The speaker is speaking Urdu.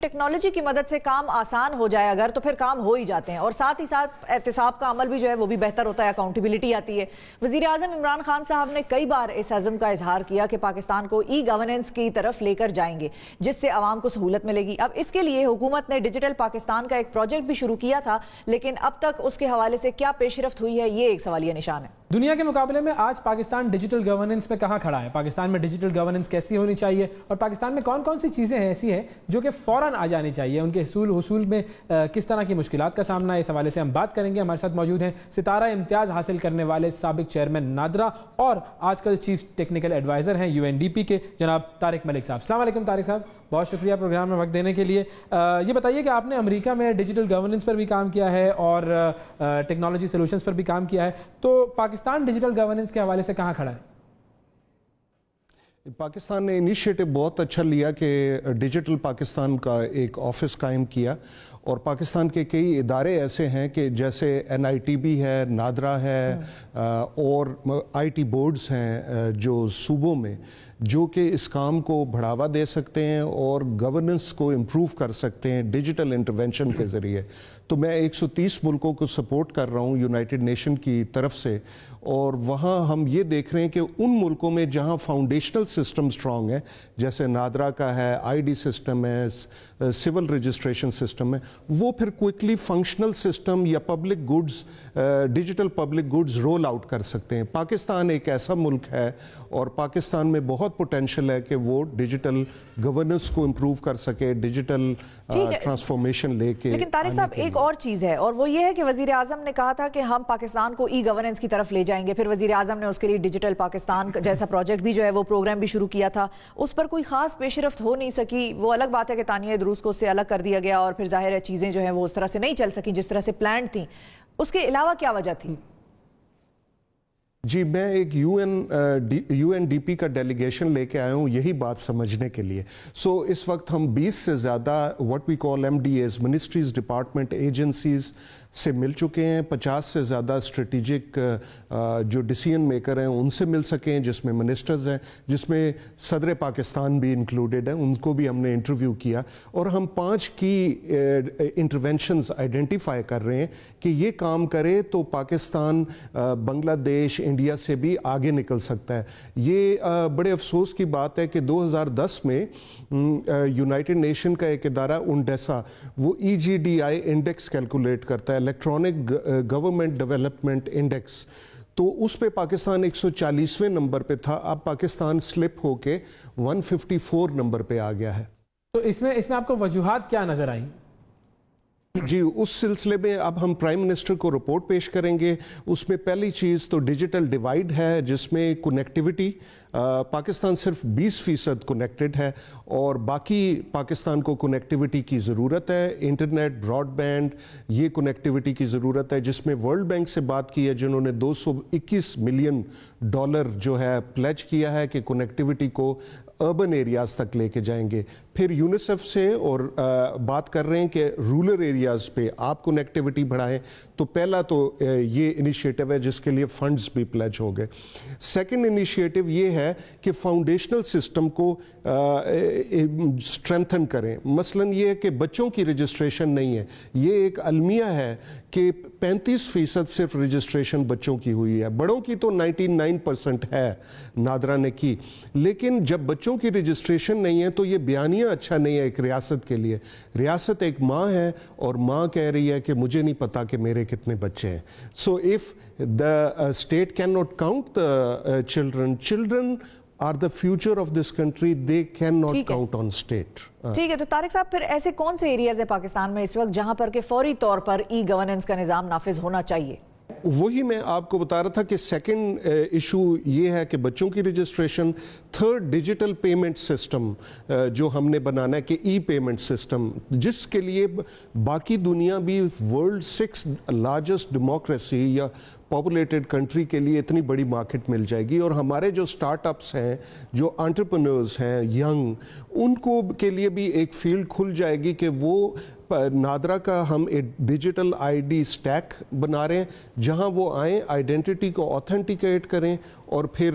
ٹیکنالوجی کی مدد سے کام آسان ہو جائے اگر تو پھر کام ہو ہی جاتے ہیں، اور ساتھ ہی ساتھ احتساب کا عمل بھی جو ہے وہ بھی بہتر ہوتا ہے، اکاؤنٹیبلٹی آتی ہے۔ وزیر اعظم عمران خان صاحب نے کئی بار اس عزم کا اظہار کیا کہ پاکستان کو ای گورننس کی طرف لے کر جائیں گے، جس سے عوام کو سہولت ملے گی۔ اب اس کے لیے حکومت نے ڈیجیٹل پاکستان کا ایک پروجیکٹ بھی شروع کیا تھا، لیکن اب تک اس کے حوالے سے کیا پیش رفت ہوئی ہے، یہ ایک سوالیہ نشان ہے۔ دنیا کے مقابلے میں آج پاکستان ڈیجیٹل گورننس میں کہاں کھڑا ہے؟ پاکستان میں ڈیجیٹل گورننس کیسی ہونی چاہیے اور پاکستان میں کون کون سی چیزیں ایسی ہیں جو کہ فوراً آ جانی چاہیے؟ ان کے حصول میں کس طرح کی مشکلات کا سامنا ہے، اس حوالے سے ہم بات کریں گے۔ ہمارے ساتھ موجود ہیں ستارہ امتیاز حاصل کرنے والے سابق چیئرمین نادرا اور آج کل چیف ٹیکنیکل ایڈوائزر ہیں UNDP کے جناب طارق ملک صاحب۔ السلام علیکم طارق صاحب، بہت شکریہ پروگرام میں وقت دینے کے لیے۔ یہ بتائیے کہ آپ نے امریکہ میں ڈیجیٹل گورننس پر بھی کام کیا ہے اور ٹیکنالوجی سولوشنز پر بھی کام کیا ہے، تو پاکستان ڈیجیٹل گورننس کے حوالے سے کہاں کھڑا ہے؟ پاکستان نے انیشیٹو بہت اچھا لیا کہ ڈیجیٹل پاکستان کا ایک آفس قائم کیا، اور پاکستان کے کئی ادارے ایسے ہیں کہ جیسے NITB ہے، نادرا ہے، اور IT بورڈز ہیں جو صوبوں میں، جو کہ اس کام کو بڑھاوا دے سکتے ہیں اور گورننس کو امپروو کر سکتے ہیں ڈیجیٹل انٹرونشن کے ذریعے۔ تو میں 130 ملکوں کو سپورٹ کر رہا ہوں یونائٹڈ نیشن کی طرف سے، اور وہاں ہم یہ دیکھ رہے ہیں کہ ان ملکوں میں جہاں فاؤنڈیشنل سسٹم سٹرونگ ہے، جیسے نادرا کا ہے، ID سسٹم ہے، سول رجسٹریشن سسٹم ہے، وہ پھر کوئکلی فنکشنل سسٹم یا public goods, digital public goods roll out کر سکتے ہیں۔ پاکستان ایک ایسا ملک ہے اور پاکستان میں بہت پوٹینشل ہے کہ وہ ڈیجیٹل گورننس کو امپروو کر سکے، ڈیجیٹل ٹرانسفارمیشن لے کے۔ لیکن طارق صاحب ایک اور چیز ہے، اور وہ یہ ہے کہ وزیر اعظم نے کہا تھا کہ ہم پاکستان کو ای گورننس کی طرف لے جائیں گے، پھر وزیر اعظم نے اس کے لیے ڈیجیٹل پاکستان جیسا پروجیکٹ بھی جو ہے وہ پروگرام بھی شروع کیا تھا، اس پر کوئی خاص پیش رفت ہو نہیں سکی۔ وہ الگ بات ہے کہ تانیہ دروس کو اس سے الگ کر دیا گیا اور پھر ظاہر ہے چیزیں جو ہیں وہ اس طرح سے نہیں چل سکیں جس طرح سے پلانڈ تھیں، اس کے علاوہ کیا وجہ تھی؟ جی، میں ایک UNDP کا ڈیلیگیشن لے کے آیا ہوں یہی بات سمجھنے کے لیے۔ اس وقت ہم 20 سے زیادہ what we call MDAs ministries, department, agencies سے مل چکے ہیں۔ 50 سے زیادہ اسٹریٹجک جو ڈیسیژن میکر ہیں ان سے مل سکے ہیں، جس میں منسٹرز ہیں، جس میں صدر پاکستان بھی انکلوڈیڈ ہیں، ان کو بھی ہم نے انٹرویو کیا، اور ہم 5 کی انٹرونشنز آئیڈینٹیفائی کر رہے ہیں کہ یہ کام کرے تو پاکستان بنگلہ دیش، انڈیا سے بھی آگے نکل سکتا ہے۔ یہ بڑے افسوس کی بات ہے کہ 2010 میں یونائٹڈ نیشن کا ایک ادارہ UNDESA وہ EGDI انڈیکس کیلکولیٹ کرتا ہے، الیکٹرانک گورنمنٹ ڈیولپمنٹ انڈیکس، تو اس پہ پاکستان 140ویں نمبر پہ تھا، اب پاکستان سلپ ہو کے 154 نمبر پہ آ گیا ہے۔ تو اس میں آپ کو وجوہات کیا نظر آئیں؟ جی، اس سلسلے میں اب ہم پرائم منسٹر کو رپورٹ پیش کریں گے۔ اس میں پہلی چیز تو ڈیجیٹل ڈیوائیڈ ہے، جس میں کنیکٹیوٹی پاکستان صرف 20% کنیکٹڈ ہے، اور باقی پاکستان کو کنیکٹیوٹی کی ضرورت ہے، انٹرنیٹ، براڈ بینڈ، یہ کنیکٹیوٹی کی ضرورت ہے، جس میں ورلڈ بینک سے بات کی ہے جنہوں نے $221 ملین جو ہے پلیج کیا ہے کہ کنیکٹیوٹی کو اربن ایریاز تک لے کے جائیں گے۔ پھر یونیسیف سے اور بات کر رہے ہیں کہ رورل ایریاز پہ آپ کنیکٹیوٹی بڑھائیں، تو پہلا تو یہ انیشیٹو ہے جس کے لیے فنڈز بھی پلیج ہو گئے۔ سیکنڈ انیشیٹو یہ ہے کہ فاؤنڈیشنل سسٹم کو اسٹرینتھن کریں۔ مثلاً یہ ہے کہ بچوں کی رجسٹریشن نہیں ہے، یہ ایک المیہ ہے کہ 35% صرف رجسٹریشن بچوں کی ہوئی ہے، بڑوں کی تو 99% ہے، نادرا نے کی، لیکن جب بچوں کی رجسٹریشن نہیں ہے تو یہ بیانیہ اچھا نہیں ہے ایک ریاست کے لیے۔ ریاست ایک ماں ہے اور ماں کہہ رہی ہے کہ مجھے نہیں پتا کہ میرے کتنے بچے ہیں۔ So if the state cannot count the children are the future of this country, they cannot count on state. ٹھیک ہے، تو طارق صاحب پھر ایسے کون سے ایریاز ہیں پاکستان میں اس وقت جہاں پر کہ فوری طور پر ای گورننس کا نظام نافذ ہونا چاہیے؟ وہی میں آپ کو بتا رہا تھا کہ سیکنڈ ایشو یہ ہے کہ بچوں کی registration. Third, digital payment system جو ہم نے بنانا ہے کہ ای پیمنٹ سسٹم، جس کے لیے باقی دنیا بھی ورلڈ 6 لارجسٹ ڈیموکریسی یا پاپولیٹڈ کنٹری کے لیے اتنی بڑی مارکیٹ مل جائے گی، اور ہمارے جو سٹارٹ اپس ہیں، جو انٹرپرینورز ہیں ینگ، ان کو کے لیے بھی ایک فیلڈ کھل جائے گی کہ وہ نادرا کا ہم ایک ڈیجیٹل ID اسٹیک بنا رہے ہیں جہاں وہ آئیں، آئیڈینٹی کو آتھینٹیکیٹ کریں اور پھر